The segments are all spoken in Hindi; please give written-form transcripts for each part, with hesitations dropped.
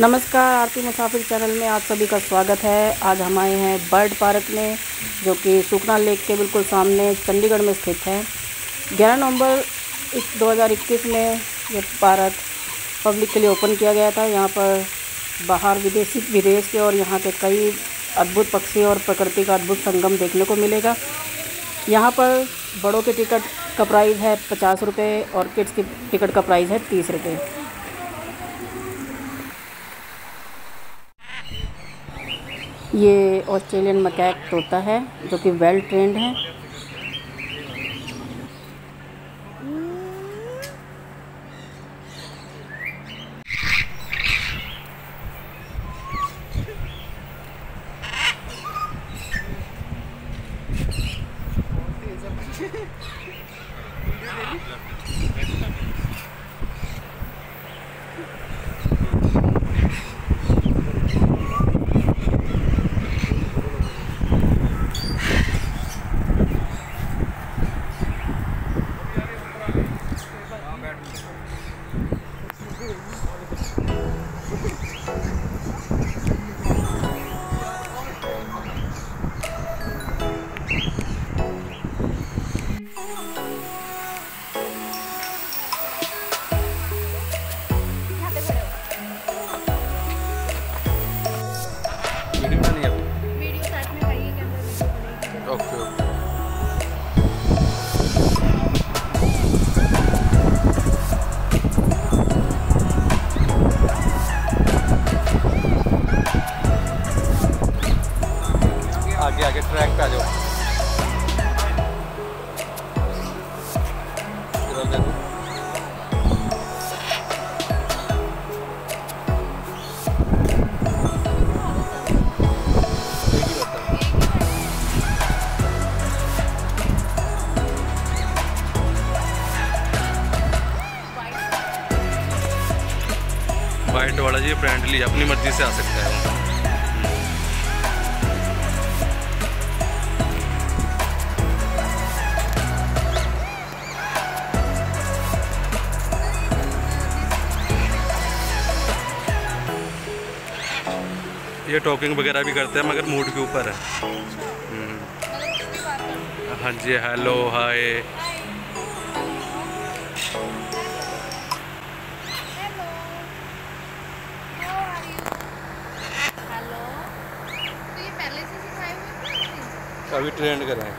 नमस्कार, आरती मुसाफिर चैनल में आप सभी का स्वागत है। आज हम आए हैं बर्ड पार्क में, जो कि सुखना लेक के बिल्कुल सामने चंडीगढ़ में स्थित है। 11 नवंबर 2021 में ये पार्क पब्लिक के लिए ओपन किया गया था। यहाँ पर बाहर विदेश के और यहाँ के कई अद्भुत पक्षी और प्रकृति का अद्भुत संगम देखने को मिलेगा। यहाँ पर बड़ों के टिकट का प्राइस है 50 रुपये और किड्स की टिकट का प्राइस है 30 रुपये। ये ऑस्ट्रेलियन मैकैक तोता है जो कि वेल ट्रेंड है। वीडियो साथ में भाई कैमरा ओके आगे आगे ट्रैक पे आ जाओ। इधर देखो। वाइट वाला जी फ्रेंडली अपनी मर्जी से आ सकता है। ये टॉकिंग वगैरह भी करते हैं मगर मूड के ऊपर है। हाँ जी, हेलो हाय। अभी ट्रेंड करेंगे।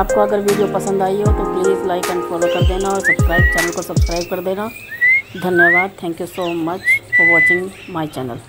आपको अगर वीडियो पसंद आई हो तो प्लीज़ लाइक एंड फॉलो कर देना और चैनल को सब्सक्राइब कर देना। धन्यवाद। Thank you so much for watching my channel.